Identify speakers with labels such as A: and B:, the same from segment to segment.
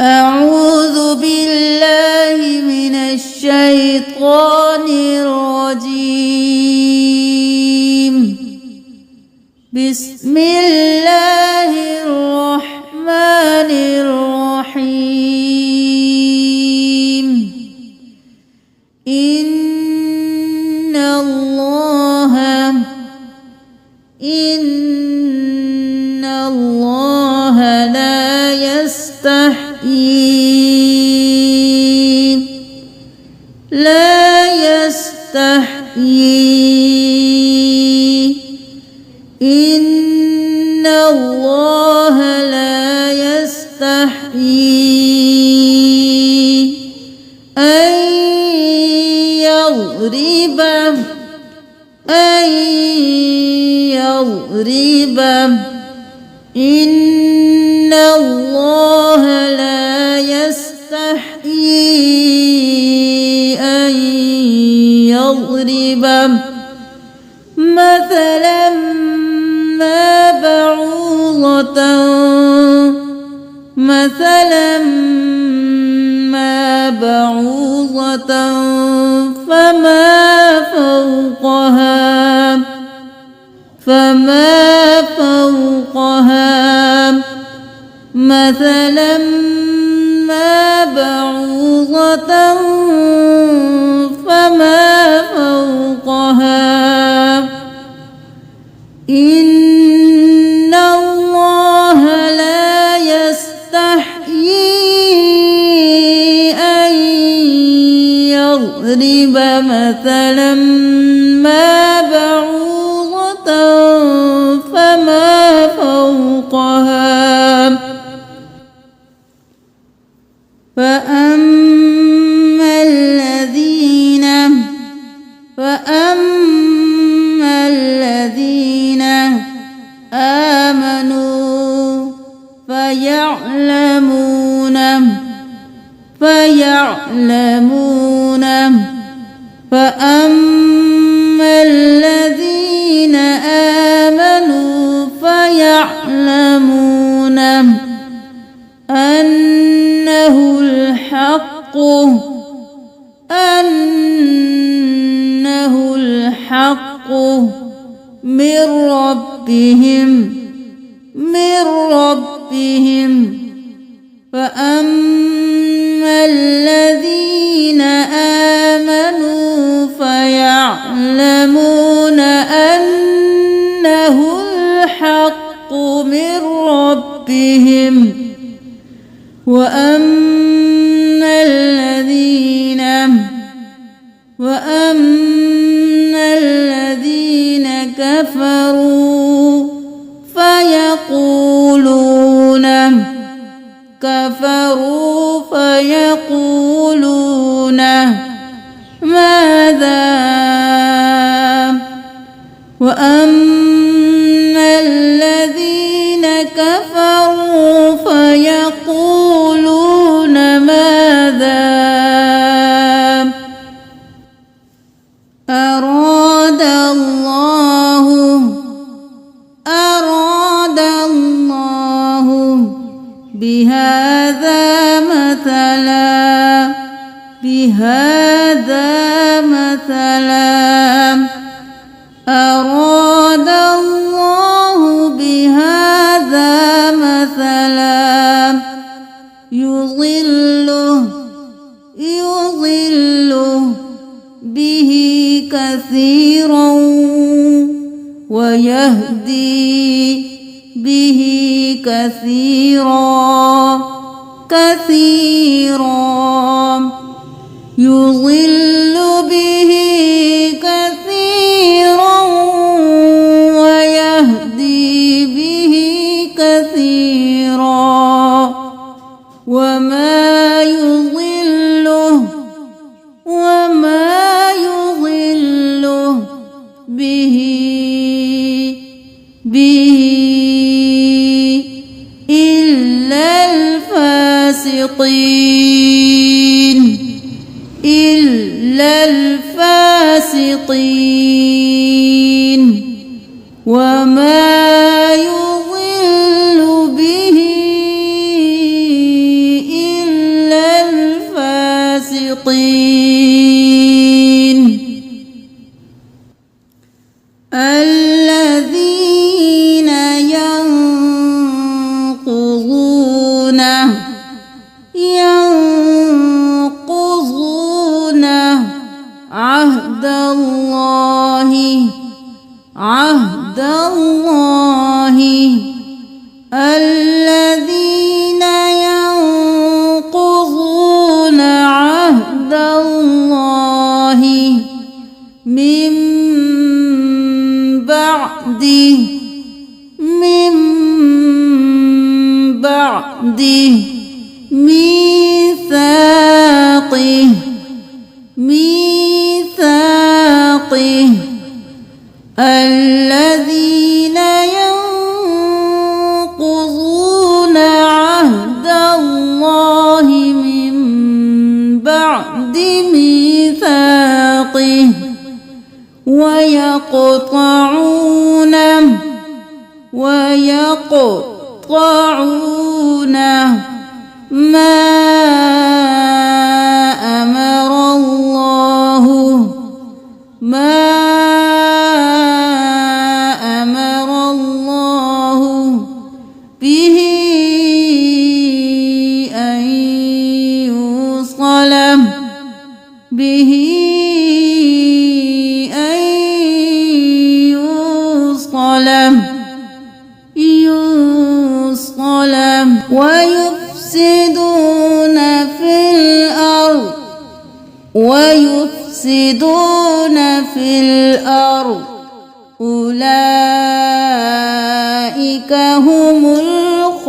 A: أعوذ بالله من الشيطان الرجيم. بسم الله الرحمن الرحيم. إن الله لا يستحيي إن الله لا يستحيي أن يضرب إن الله لا يستحيي أن يضرب مثلا ما بعوضة فما فوقها مثلا ما بعوضة فما فوقها إن الله لا يستحيي أن يضرب مثلا ما بعوضة فما فوقها فأما الذين آمنوا فيعلمون أنه الحق من ربهم فأما الذين آمنوا فيعلمون أنه الحق من ربهم وأما الذين كفروا فيقولون ماذا وأما الذين كفروا فيقولون ماذا أراد الله بهذا مثلا أراد الله بهذا مثلا يضل به كثيرا ويهدي به كثيرا يضل به كثيرا ويهدي به كثيرا وما يضل به إلا الفاسقين وما يضل به ينقضون عهد الله الذين ينقضون عهد الله من بعد ميثاقه الذين ينقضون عهد الله من بعد ميثاقه ويقطعون ما أمر الله به أن يوصل ويفسدون في الأرض أولئك هم الخاسرون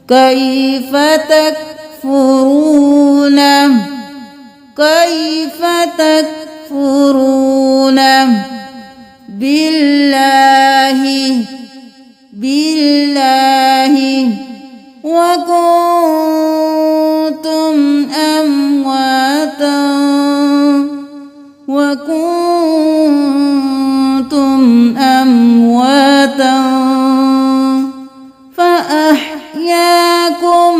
A: كيف تكفرون بالله وكنتم أمواتا فأحياكم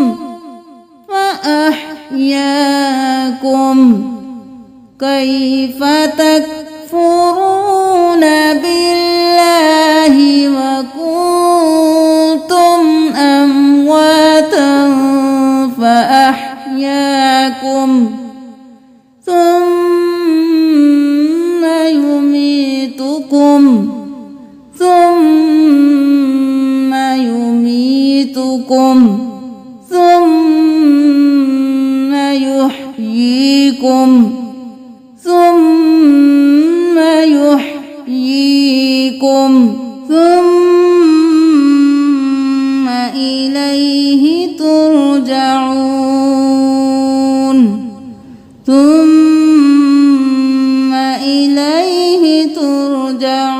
A: كيف تكفرون بالله وكنتم أمواتا فأحياكم ثم يميتكم ثم يحييكم ثم إليه ترجعون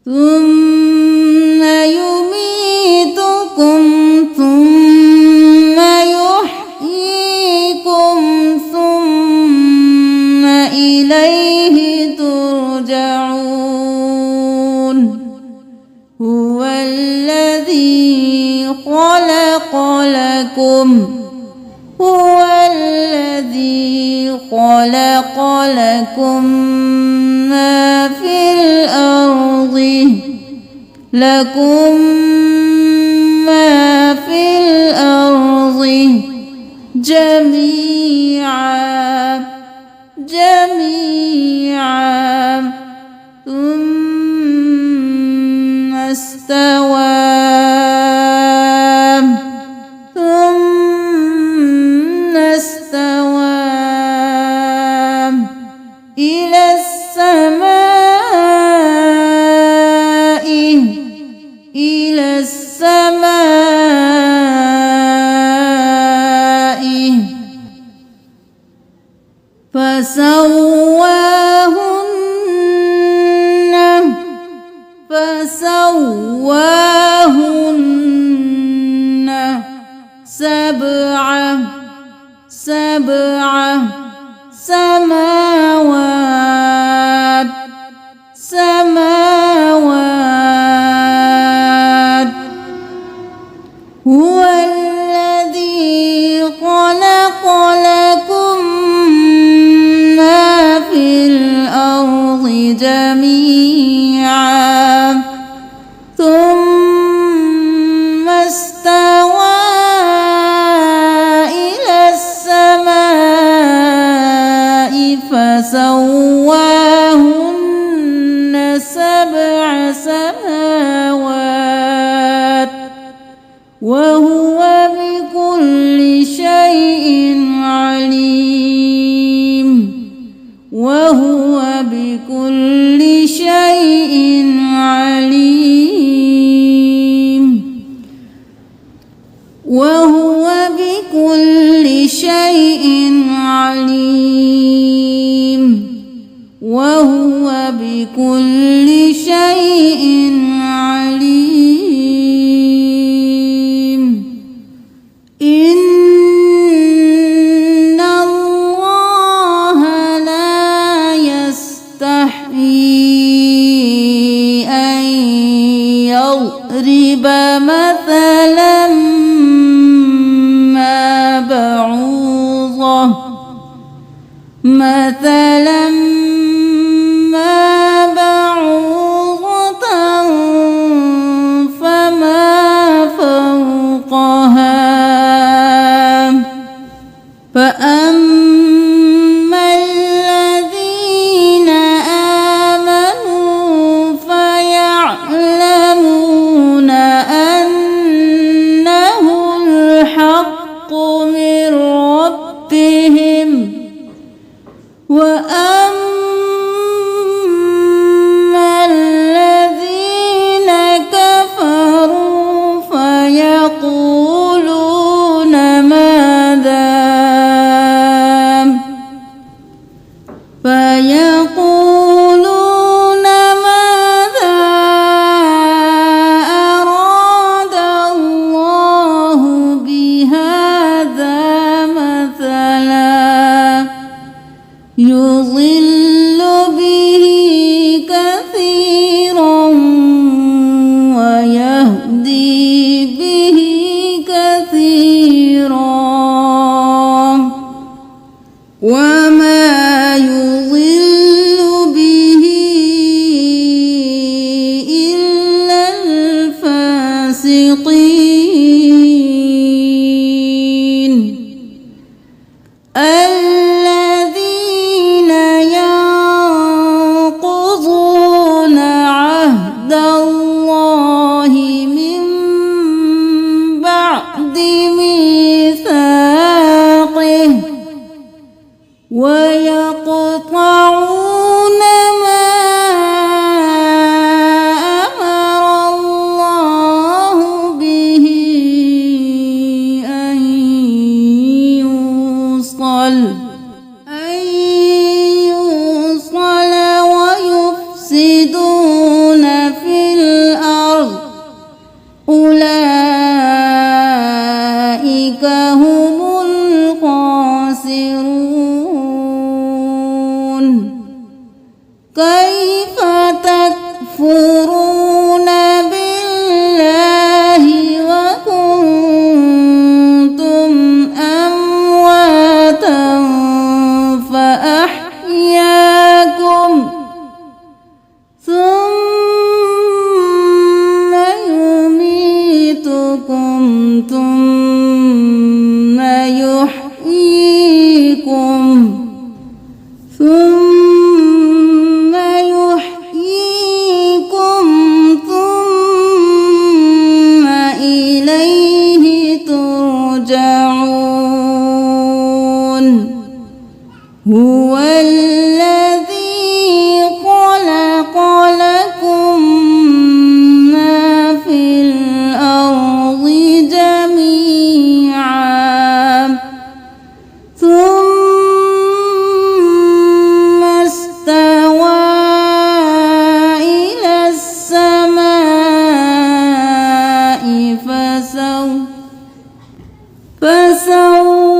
A: ثم يميتكم ثم يحييكم ثم إليه ترجعون هو الذي خلق لكم ما في الأرض جميعا ثم استوى إلى السماء فسواهن سبع سماوات هو الذي خلق لكم ما في الأرض جميعا ثم استوى إلى السماء فسواهن سبع سماوات وهو بكل شيء عليم وهو بكل شيء عليم وهو بكل شيء عليم وهو بكل شيء عليم إن الله لا يستحيي أن يضرب مثلا ما بعوضة فما فوقها فأما الذين آمنوا فيعلمون أنه الحق من ربهم وأما الذين كفروا فيقولون ماذا أراد الله بهذا مثلا يضل به كثيرا ويهدي به كثيرا وما يضل به إلا الفاسقين الذين ينقضون عهد الله من بعد ميثاقه ويقطعون ما أمر الله به أن يوصل ويفسدون في الأرض أولئك هم الخاسرون كيف تكفرون بالله وكنتم أمواتا فأحياكم ثم يميتكم ثم يحييكم ثم إليه ترجعون هو الذي خلق لكم ما في الأرض جميعا ثم استوى إلى السماء فسواهن